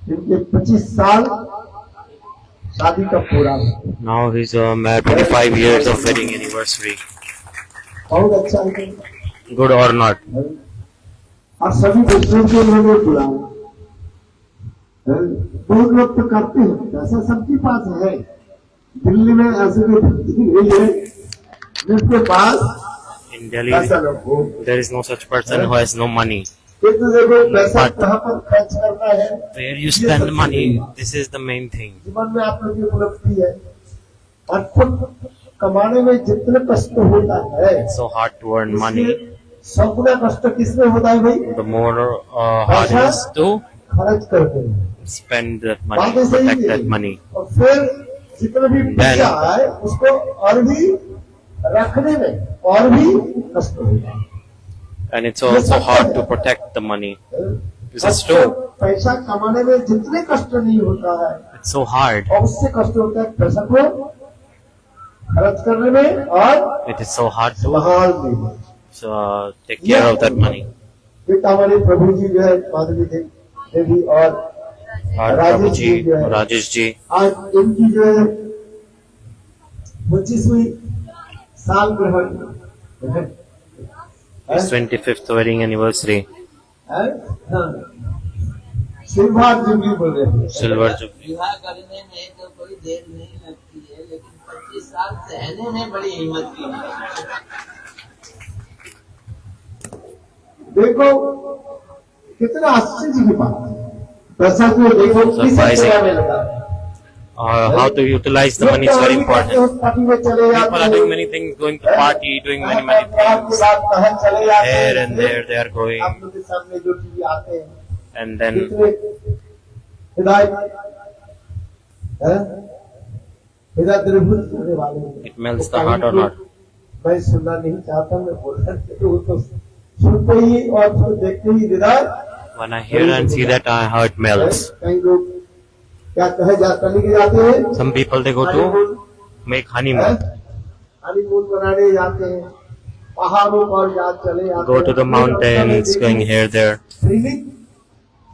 इनके 25 साल शादी का पूरा। Now he's 25 years of wedding anniversary. बहुत अच्छा है। Good or not? और सभी दूसरों को उन्होंने बुलाया। बहुत लोग तो करते हैं, ऐसा सबके पास है। दिल्ली में ऐसे भी नहीं है जिसके पास In Delhi, पैसा न हो। there is no such person who has no money. किंतु देखो पैसा कहाँ पर खर्च करना है, Where you spend money, this is the main thing. जीवन में आप लोग की उपलब्धि है। और खुद कमाने में जितने कष्ट होता है, It's so hard to earn money. सौ गुना कष्ट किसमें होता है भाई? The more hard it is to खर्च करते हैं, spend that money, protect that money. और फिर जितना भी पैसा है उसको और भी रखने में और भी कष्ट होता है। And it's also hard to protect the money. This is true. पैसा कमाने में जितने कष्ट नहीं होता है, It's so hard. और उससे कष्ट होता है पैसा को खर्च करने में और It is so hard to संभालने में। take care of that money. एक हमारे प्रभु जी जो है माधवी देवी और Our Prabhu ji, Rajesh ji, आज इनकी जो है 25वीं साल ग्रहण है। his 25th wedding anniversary. Silver jubilee बोल रहे हैं। Silver Jubilee. विवाह करने में तो कोई देर नहीं लगती है, लेकिन 25 साल सहने में बड़ी हिम्मत की है। देखो कितना आश्चर्य की बात है। पैसा को देखो किस तरह में लगा। How to utilize the money is very important. Party में चले जाते People are doing many things, going to party, doing many things. चले जाते हैं। Here and there they are going, आप लोग के सामने जो टीवी आते हैं, and then कितने हिदायत है, हिदायत द्रव्य करने वाले हैं। it melts the heart or not. मैं सुनना नहीं चाहता, मैं बोलना तो वो तो सुनते ही और उसको देखते ही हृदय। When I hear and see that, my heart melts. कई लोग क्या कहे करने के जाते हैं, Some people they go to make honeymoon, honeymoon बनाने जाते हैं, पहाड़ों पर चले जाते go to the mountains, going here there.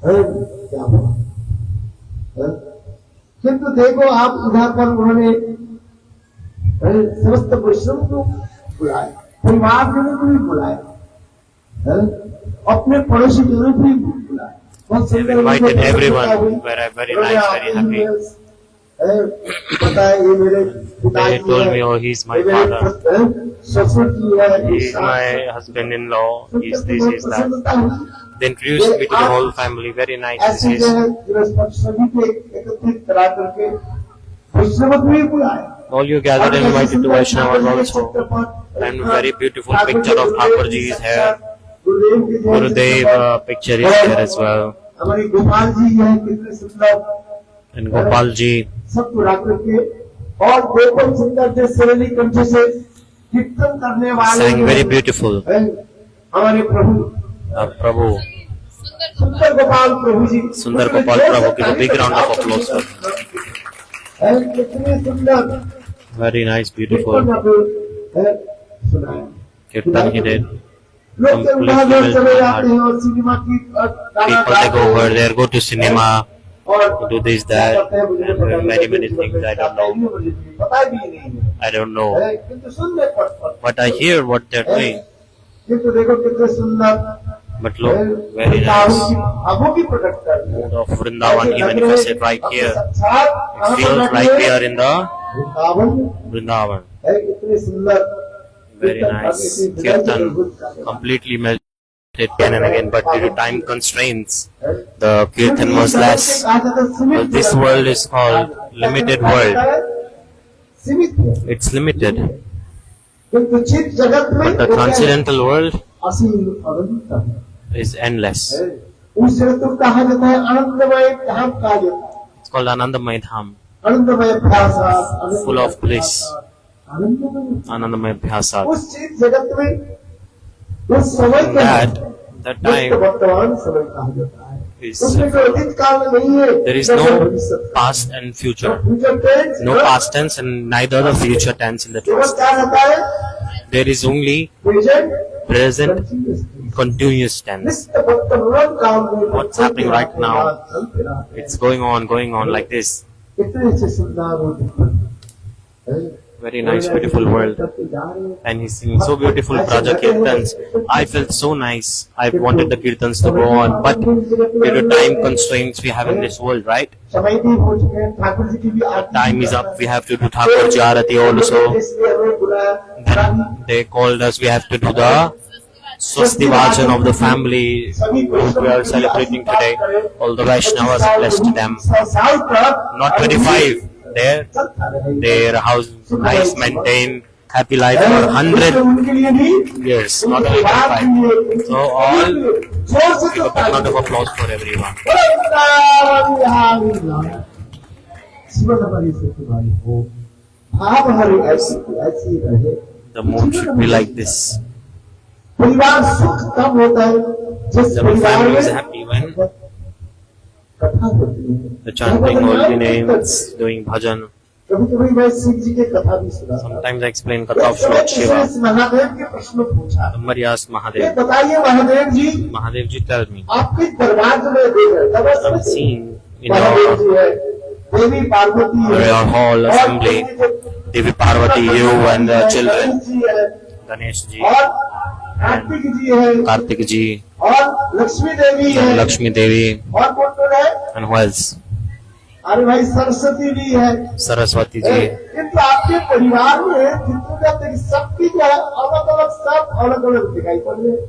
क्या हुआ? किंतु देखो आप उधर पर उन्होंने समस्त वैष्णव को बुलाया, परिवार जनों को भी बुलाया, अपने पड़ोसी जनों को भी बुलाया। They've invited everyone. Very nice, very happy. बताए ये मेरे They told me, oh, he's my father, ससुर जी है, he's my husband-in-law, he's this, he's that. They introduced me to the whole family. Very nice. ऐसे This जो is है गृहस्थ सभी को एकत्रित करा करके वैष्णव को भी बुलाया। all you gathered and invited to Vaishnavas also. And very beautiful picture of Thakurji is here. Gurudev picture is there as well. हमारी गोपाल जी है, कितने सुंदर, And Gopal ji, सब पूरा करके और गोपाल सुंदर जो सरली कंठ से कीर्तन करने वाले sang very beautiful. हमारे प्रभु Prabhu, सुंदर गोपाल प्रभु जी, Sundar Gopal Prabhu, give a big round of applause for him. कितने सुंदर Very nice, beautiful सुनाया। kirtan he did. लोग तो उधर चले जाते हैं और सिनेमा की People they go over there, go to cinema, और do this, that, and many things. I don't know. पता भी नहीं है, I don't know. किंतु सुंदर पट But I hear what they're doing. किंतु देखो कितने सुंदर But look, very nice. आंखों की प्रोडक्ट कर Mood of Vrindavan he manifested right here. It feels like we are in the Vrindavan. कितने सुंदर Very nice. Kirtan completely melted again and again, but due to time constraints, the Kirtan was less. But this world is called limited world. सीमित है, It's limited. किंतु चित जगत में But the transcendental world असीम अनंत है। is endless. उस जगत को कहा जाता है आनंदमय धाम कहा जाता है, It's called Anandamay Dham, आनंदमय अभ्यास, full of bliss. आनंदमय। Anandamay Bhyasat. उस चीज जगत में उस समय And के that time वर्तमान समय कहा जाता है, is उसमें कोई अतीत काल नहीं है, there is no past and future, future tense, no past tense and neither the future tense in the केवल text. क्या रहता है, There is only present present continuous. continuous tense. What's happening right now? It's going on like this. Very nice, beautiful world. And he's singing so beautiful Braja Kirtans. I felt so nice. I wanted the Kirtans to go on, but due to time constraints we have in this world, right? Time is up. We have to do Thakur Ji Arati also. Then they called us. We have to do the Swasti Vajan of the family who we are celebrating today. All the Vaishnavas, blessed them. Not 25. Their house nice, maintained, happy life for 100 years, not only 25. So all, give a big round of applause for everyone. The mood should be like this. The family is happy when the chanting holy names, doing bhajan. Sometimes I explain Katha of Lord Shiva. Somebody asked Mahadev, Mahadev ji, tell me, I'm seeing in your hall assembly, Devi Parvati, you and the children, Ganesh ji, Kartik ji, and Lakshmi Devi, and who else? अरे भाई सरस्वती भी है, सरस्वती जी। किंतु आपके परिवार में जितने सबकी जो है अलग अलग, सब अलग अलग दिखाई पड़ रहे हैं।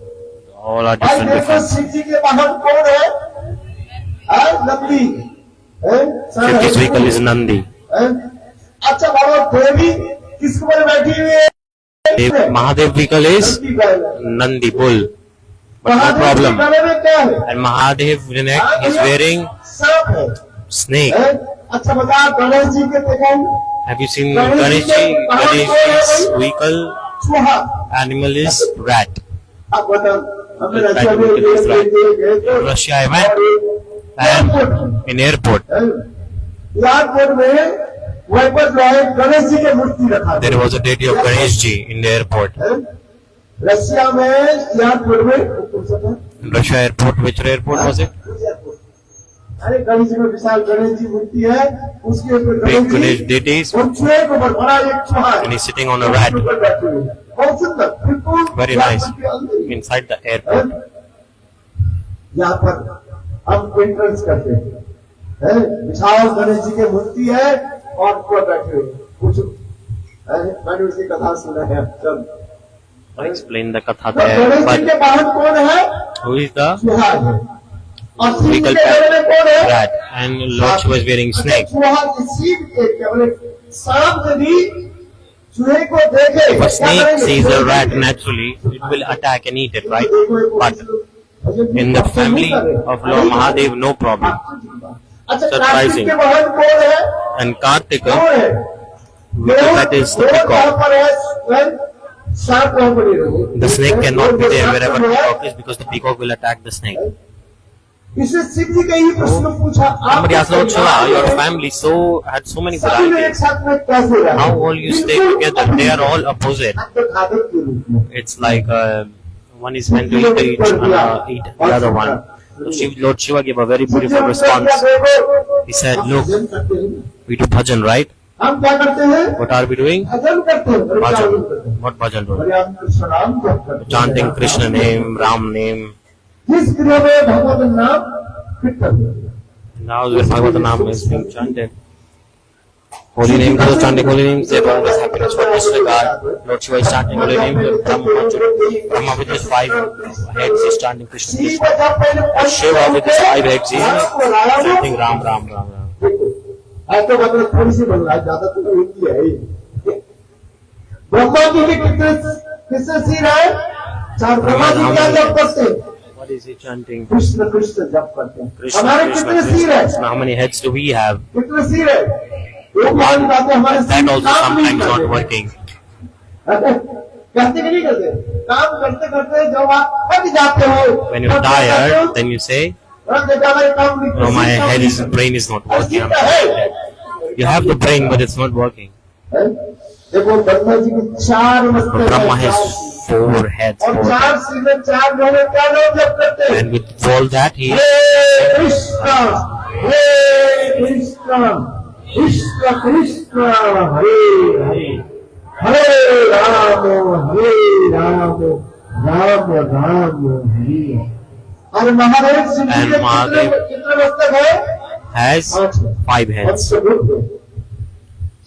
All are different, different. Shiv जी के वाहन कौन है? Nandi. His vehicle is Nandi. अच्छा बाबा, देवी किसके ऊपर बैठी हुई है? Mahadev vehicle is Nandi bull, but no problem. And Mahadev neck is wearing snake. अच्छा बता, गणेश जी के देखो। Have you seen Ganesh ji? Ganesh's vehicle animal is rat. In Russia I went, and in airport there was a deity of Ganesh ji in the airport. Russia में airport में, In Russia airport, which airport was it? अरे गणेश जी में विशाल गणेश जी मूर्ति है, उसके ऊपर Big Ganesh deities, और चूहे के ऊपर बड़ा एक चूहा है, and he's sitting on a rat. बहुत सुंदर, बिल्कुल Very nice. Inside the airport. यहाँ पर हम एंट्रेंस करते हैं, विशाल गणेश जी की मूर्ति है और ऊपर बैठे हुए कुछ, मैंने उसकी कथा सुना है। चल I explained the katha there, Ganesh ji but के बाहर कौन है? who is the चूहा है, और शिव जी vehicle के बारे में कौन है? rat? And Lord Shiva is wearing snake. चूहा शिव के सांप यदि चूहे को देखे, If a snake sees a rat naturally, it will attack and eat it, right? But in the family of Lord Mahadev, no problem. अच्छा, Surprising. कार्तिक के बाहर कौन है? And Kartika, कौन है? that is the peacock. पर है, सांप कहाँ पर है? The snake cannot be there wherever the peacock is because the peacock will attack the snake. इससे शिव जी का ही प्रश्न पूछा, Somebody asked Lord Shiva, your family had so many सभी लोग एक varieties. साथ में कैसे रहे? How all you stay together? They are all opposite. खादक के रूप में। It's like one is meant to eat the other one. So Lord Shiva gave a very beautiful response. He said, look, we do bhajan, right? हम क्या करते हैं? What are we doing? भजन करते हैं। Bhajan. What bhajan doing? हरिनाम कृष्ण नाम जप करते हैं। Chanting Krishna name, Ram name. जिस क्रिया में भगवत नाम कीर्तन, Now when Bhagavad Nam is being chanted, holy name, those chanting holy names, they bring us happiness for disregard. Lord Shiva is chanting holy name, Brahma with his 5 heads is chanting Krishna Shiv Krishna. जब पहले And Shiva with his 5 heads is chanting Ram Ram Ram Ram. आज तो मतलब थोड़ी सी बन रहा है, ज्यादा तो हिंदी है ही। ब्रह्मा जी के कितने सिर है? 4। ब्रह्मा जी क्या जप करते हैं? What is he chanting? Krishna Krishna जप करते हैं। Krishna हमारे Krishna कितने सिर Krishna है? Krishna. How many heads do we have? कितने सिर है? एक बात बताते हैं, हमारे That सिर also काम नहीं sometimes not करते। working. करते कि नहीं करते? काम करते करते जब आप थक जाते हो, When you're tired, then you say, no, my head is, brain is not working. I'm tired. You have the brain, but it's not working. देखो ब्रह्मा जी के 4 मस्तक But Brahma has 4 heads. और 4 4 heads. सिर में 4 लोग क्या नाम जप करते हैं? And with all that, he हे कृष्ण, हे कृष्ण, कृष्ण कृष्ण, हरे हरे, हरे राम, राम राम, हरे। और महादेव शिव जी And के Mahadev कितने मस्तक है? has 5 heads.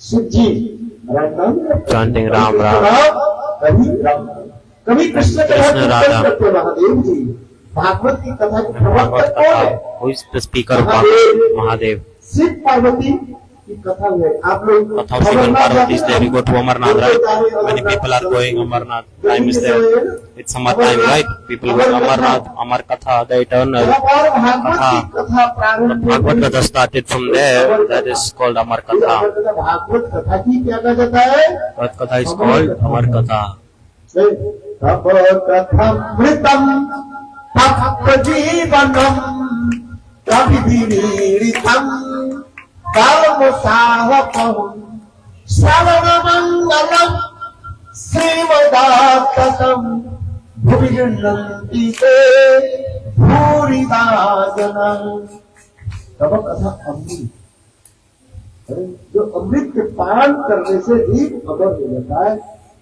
Shiv ji Chanting Ram Ram. कभी कृष्ण Krishna Radha. करते महादेव जी। भागवत की कथा के प्रवक्ता कौन है? Who is the speaker of Bhagavad? Mahadev. Shiv Parvati की कथा है। आप लोग Katha of Shiva and Parvati is there. You go to Amarnath, right? Many people are going Amarnath. Time is there. It's summer time, right? People go to Amarnath, Amar Katha, the eternal और भागवत की Katha. कथा The प्रारंभ Bhagavad Katha started from there. That is called Amar Katha. Bhagavat कथा की क्या कहा जाता है? That Katha is called Amar Katha. तब कथमृतम तप्त जीवनम कविभिरीडितम कर्मसाहकम सर्वमंगलम श्रीमदात्तकम भुवि गृह्णन्ति ते भूरिदा जना। तब कथा अमृत, जो अमृत के पान करने से जीव अमर हो जाता है।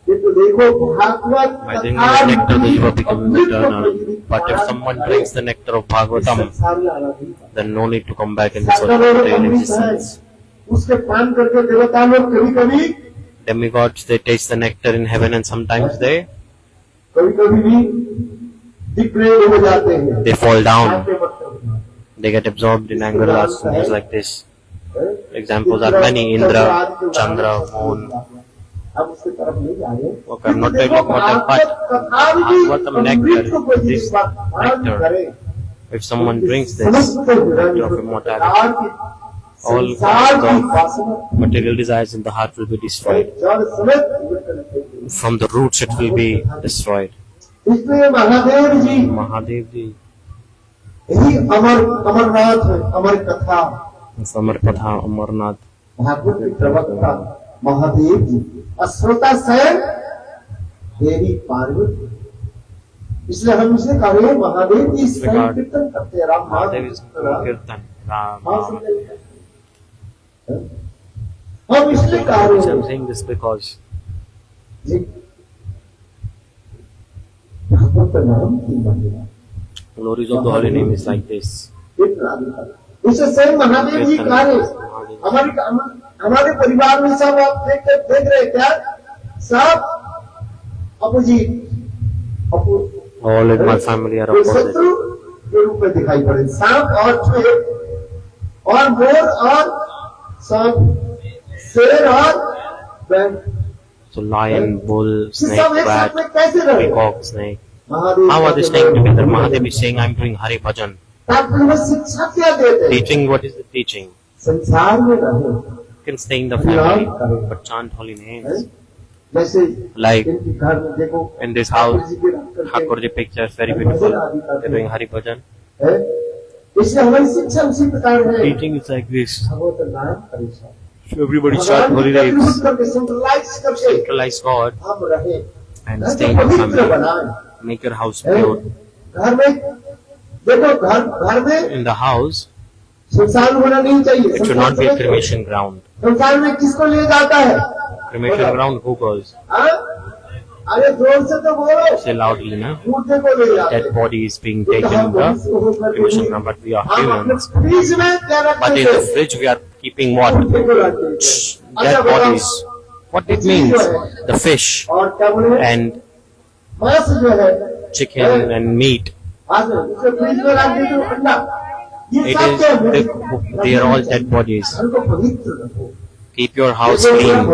ये तो देखो Bhagavat By drinking the nectar, the jiva becomes eternal. But if someone drinks the nectar of Bhagavatam, then no need to come back in this material existence. उसके पान करके देवता लोग कभी कभी Demigods, they taste the nectar in heaven and sometimes they भी डिप्रेड हो जाते हैं। fall down. They get absorbed in anger, lust, and things like this. Examples are many: Indra, Chandra, Moon. अब उसके तरफ नहीं जाए। Okay, I'm not talking about that, but Bhagavatam nectar, this nectar, if someone drinks this nectar of immortality, all kinds of material desires in the heart will be destroyed. From the roots it will be destroyed. इसलिए महादेव जी Mahadev ji, यही अमरनाथ है, अमर कथा Samar Katha, Amarnath, Bhagavat के प्रवक्ता महादेव जी, अश्रोता स्वयं देवी पार्वती। इसलिए हम इसे कह रहे हैं महादेव जी स्वयं कीर्तन करते हैं। Ram Mahadev is Kirtan, Ram. हम इसलिए कह रहे I'm हैं saying this because जी, भागवत नाम की महिमा glories of the holy name is like this. इसे स्वयं महादेव जी कह रहे हैं। हमारे परिवार में सब आप देख रहे हैं क्या? सब opposite, All in my family are opposite. शत्रु के रूप में दिखाई पड़े। सांप और चूहे और मोर और सांप, शेर और बैल, So lion, bull, ये snake, सब एक साथ rat, में कैसे रहे? peacock, snake. Mahadev How are they staying together? Mahadev is saying, I'm doing Hari Bhajan. आप हमें शिक्षा क्या देते हैं? Teaching, what is the teaching? संसार में रहे, You can stay in the family, but chant holy names. जैसे Like इनके घर में देखो in this house, Thakurji picture is very beautiful. They're doing Hari Bhajan. है। इसलिए हमारी शिक्षा उसी प्रकार है। Teaching is like this. भगवत नाम परिचय, So everybody chant holy names. Centralize करके Centralize God हम रहे and stay in the पवित्र family. बनाए। Make your house pure. घर में देखो, घर में In the house, संसार होना नहीं चाहिए। it should not be a cremation ground. संसार में किसको ले जाता है? Cremation ground, who goes? हाँ? अरे जोर से तो बोलो। Say loudly, na? मुर्दे को ले जाते Dead हैं। body is being taken in the cremation ground, but we are हम अपने humans. फ्रिज में क्या रखते But in थे? the fridge, we are keeping what? मुर्दे को रखते थे। Dead bodies. What it means? The fish और क्या बोले? and मांस जो है, chicken and meat. आज उसे फ्रिज में रख दीजिए अंडा। ये It सब is, क्या है? they are all dead bodies. घर को पवित्र रखो। Keep your house clean,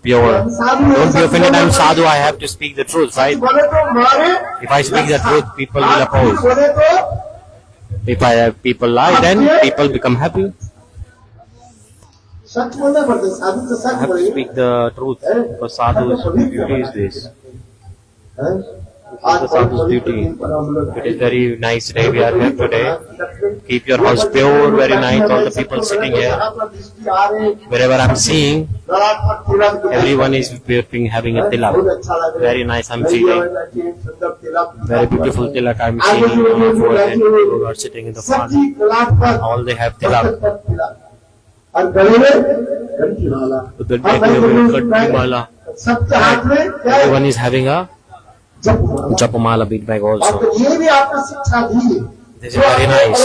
pure. Don't be offended, I'm sadhu, I have to speak the truth, right? बोले तो मारे, If I speak the truth, people will oppose. बोले तो If people lie, then people become happy. सच बोलना पड़ता है। साधु तो I such have to बोलेंगे। speak the truth because sadhu's beauty is this. हैं? This is the sadhu's duty. It is very nice day we are here today. Keep your house pure, very nice. All the people sitting here, wherever I'm seeing, everyone is having a tilak. Very nice I'm feeling. Very beautiful tilak I'm seeing on our forehead. Who are sitting in the front. All they have tilak. Everyone is having a Japamala bead bag also. This is very nice.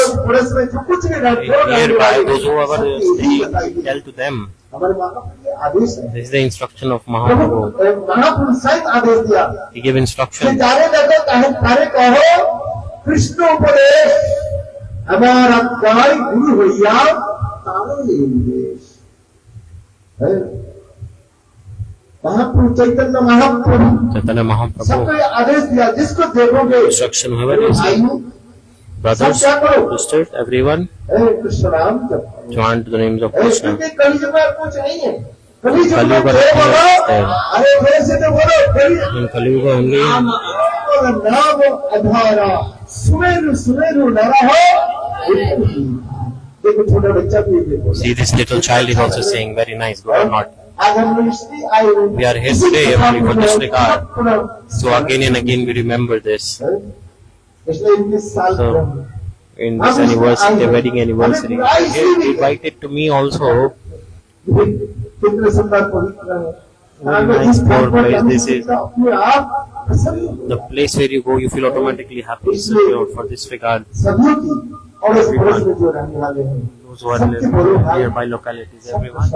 Hereby, those who are staying, tell to them. This is the instruction of Mahaprabhu. He gave instruction. Krishna उपदेश हमारा गाय गुरु भैया महाप्रभु Chaitanya Mahaprabhu Chaitanya Mahaprabhu. सबको आदेश दिया जिसको देखोगे Instruction whoever is brothers, sisters, everyone Krishna नाम जपो। chant the names of Krishna. कलियुग में कुछ नहीं है, कलियुग में कलियुग जय बोलो, है। अरे फिर से तो बोलो In Kali Yuga only नाम अधारा सुमेरु सुमेरु नरा हो। देखो छोटा बच्चा भी देखो। see this little child is also saying very nice, good or not. आज हम लोग इसलिए आए हुए हैं। We are here today only for this regard. So again and again we remember this. इसलिए 21 साल So in this anniversary, the wedding anniversary, he invited to me also. कितने सुंदर पवित्र है। Very nice poor place this is. The place where you go, you feel automatically happy. So for this regard, सभी की और इस पड़ोस में जो रहने वाले हैं those who are living in nearby localities, everyone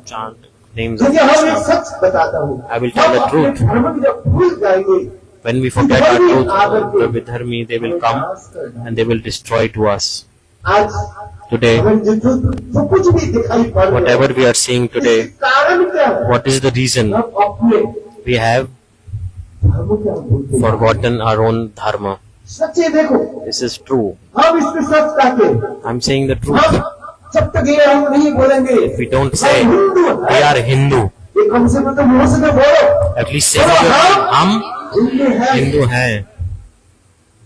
chant names of देखिए हम एक Krishna. सच बताता हूँ। I will tell the truth. धर्म की जब भूल जाएंगे When we forget our truth, the Vidharmi, they will come and they will destroy to us. आज Today, हमें जो कुछ भी दिखाई पड़ रहा है whatever we are seeing today, इसका कारण क्या है? what is the reason? हम अपने We have धर्म को हम भूलते हैं। forgotten our own dharma. सच्चे देखो This is true. हम इसके सच कहते हैं। I'm saying the हम truth. जब तक ये हम नहीं बोलेंगे If we don't say हम हिंदू we हैं, are Hindu, ये कम से कम तो मुंह से तो बोलो at least say that हम हिंदू है। Hindu हैं.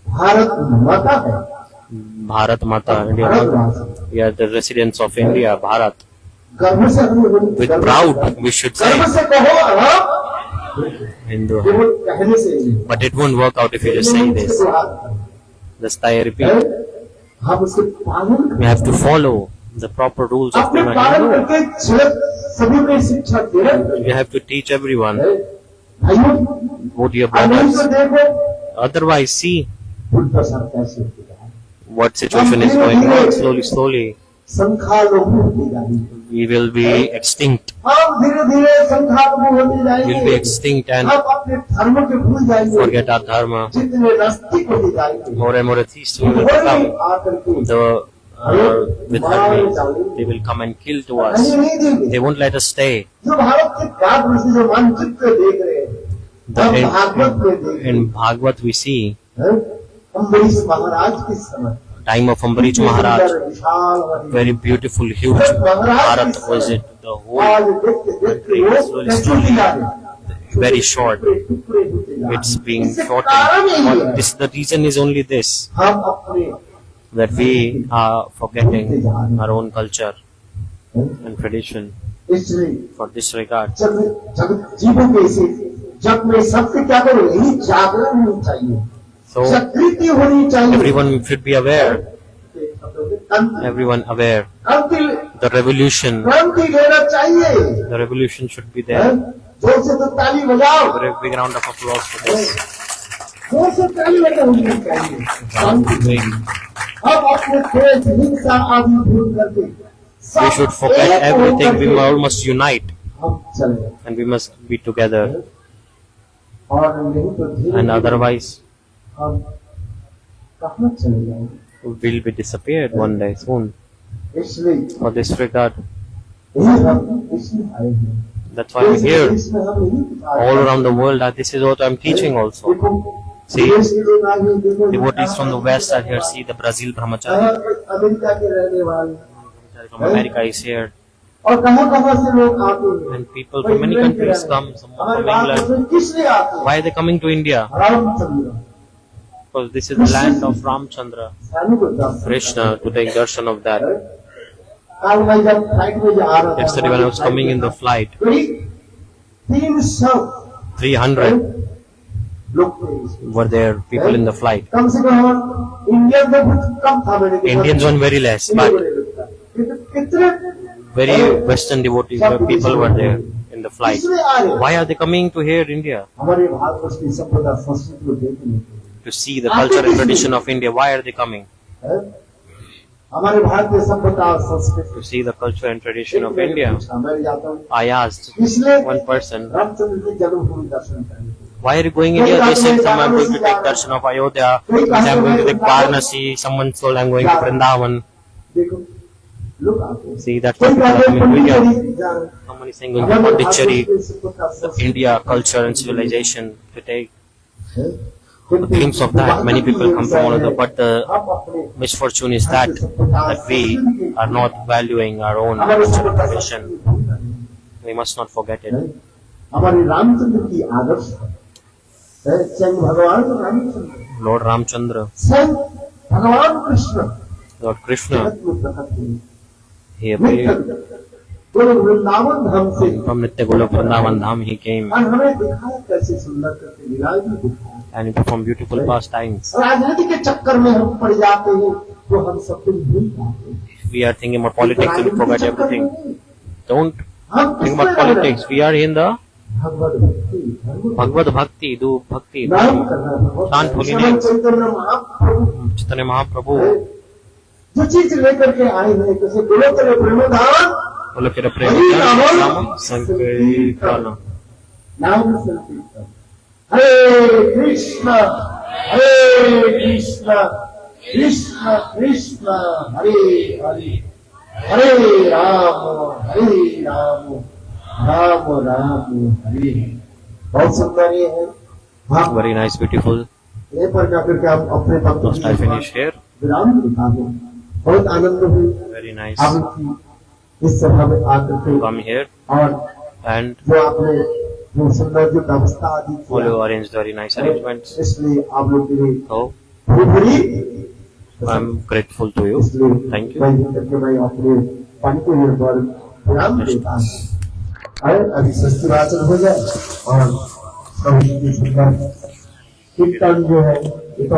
भारत माता है। Bharat Mata, India Bharat Mata. माता। We are the residents of India, Bharat. गर्व से हम लोग With proud, we should say गर्व से कहो हाँ Hindu. ये वो कहने से ही But it won't work out if you just say this. Just I repeat, हम उसके पालन we have to follow the proper rules of अपने being a पालन Hindu. करके जगत सभी में शिक्षा दे रहे हैं। We have to teach everyone. भाइयों Go to your नहीं तो brothers. देखो Otherwise, see उल्टा सब कैसे होते हैं। what situation is going on. Slowly, slowly, संख्या लोगों होती जाएगी। we will be extinct. हम धीरे धीरे संख्या लोगों होते We will be जाएंगे। extinct and हम अपने धर्म के भूल जाएंगे। forget our dharma. जितने नास्तिक होते जाएंगे। More and more atheists will वही become. आकर के The Vidharmis, they will come and kill to us. नहीं नहीं देंगे। They won't let us stay. जो भारत के बाद में से जो मानचित्र देख रहे हैं हम भागवत में देख रहे In Bhagavad we see हैं अम्बरीश महाराज के समय time of Ambarish Maharaj, विशाल हमारी very beautiful, huge Bharat was it. The whole आज देखते देखते वो slowly, कैसे slowly, जा रहे हैं। very short. टुकड़े होते जा रहे हैं। It's being इससे shortened. कारण यही All है, this, the reason is only this, हम अपने that we are forgetting our own culture and tradition. इसलिए For this regard, जब जीवों के इसे जब में सबसे क्या करो यही जागरण होनी चाहिए so जागृति होनी चाहिए everyone should be aware. Everyone aware. क्रांति The revolution, क्रांति लेना चाहिए the revolution should be हैं? there. जोर से तो ताली बजाओ Very big round of applause for this. जोर से ताली बजानी चाहिए क्रांति। हम अपने देश हिंसा आदि भूल करके We should forget everything. We must unite हम चले and we must be together. और नहीं तो धीरे And otherwise, हम कहाँ चले जाएंगे we will be disappeared one day soon. इसलिए For this regard, यही हम इसलिए आए हैं that's why we're here. इसमें हम यही बता रहे All हैं। around the world, this is what I'm teaching also. देखो See, विदेश के लोग आगे देखो devotees from the west are here. See the Brazil Brahmachari America के रहने वाले from America is here. और कहां से लोग आते हैं। And people from many countries come, some हमारे from भारत England. में किस लिए आते हैं? Why are they coming to India? Ramchandra Because this is the land of Ramchandra, सानी को दर्शन Krishna, to take darshan of that. कल मैं जब फ्लाइट में जा रहा था, Yesterday when I was coming in the flight, करीब 300 300 लोग थे इसमें। were there, people in the flight. कम से कम इंडियन तो बहुत कम था मैंने देखा। Indians were very less, but कितने very Western devotees, people were there in the flight. किसमें आ रहे हैं? Why are they coming to here, India? हमारे भारतवर्ष की सभ्यता संस्कृति को देखने To see the culture and tradition of India. Why are they coming? हैं? हमारे भारतीय सभ्यता और संस्कृति To see the culture and tradition of India. मैं जाता हूँ I asked इसलिए one person, रामचंद्र की जन्मभूमि दर्शन करने के लिए। why are you going India? They said, some I'm going to take darshan of Ayodhya, I'm going to take Varanasi, someone told I'm going to Vrindavan. देखो लोग आते हैं। See, that's कोई why people are कहते हैं coming to India. Pondicherry जा रहे हैं। Someone is saying going to Pondicherry, the India culture and civilization to take a glimpse of that. Many people come from all over, but the misfortune is that we are not valuing our own culture and tradition. We must not forget it. हमारे रामचंद्र की आदर्श है स्वयं भगवान Ramchandra, Lord Ramchandra, स्वयं भगवान Krishna Lord Krishna, जगत में प्रकट हुए। he appeared वो वृंदावन धाम से from Nitya Golok Vrindavan Dham. He came और हमें दिखाया कैसे सुंदर करके विराजी दिखाया। and he performed beautiful pastimes. राजनीति के चक्कर में हम पड़ जाते हैं तो हम सब कुछ भूल जाते हैं। If we are thinking about politics, we forget everything. Don't हम think about politics. We are in the भगवत भक्ति Bhagavad Bhakti, do Bhakti. नाम करना बहुत Chant holy Shrimad names. Chaitanya Mahaprabhu Chaitanya Mahaprabhu, जो चीज लेकर के आए हैं जैसे Golok Premdham Golokera Prema, Sankirtana. नाम संकीर्तन। हरे कृष्ण कृष्ण कृष्ण हरे हरे हरे राम राम राम हरे। बहुत सुंदर ये है। हाँ Very nice, beautiful. ये पर जाकर के हम अपने Must I finish here? विराम दिखा दें। बहुत आनंद हुई Very nice. आपकी इस सभा में आकर के Come here और and जो आपने जो सुंदर जो व्यवस्था आदि all किया, you arranged very nice arrangements. इसलिए आप लोग के लिए So बड़ी I'm grateful to you. इसलिए Thank you. मैं करके मैं अपने पंडित जी पर विराम देता हूँ। अरे अभी सस्तिवाचन हो जाए और कभी की सुंदर कीर्तन जो है ये तो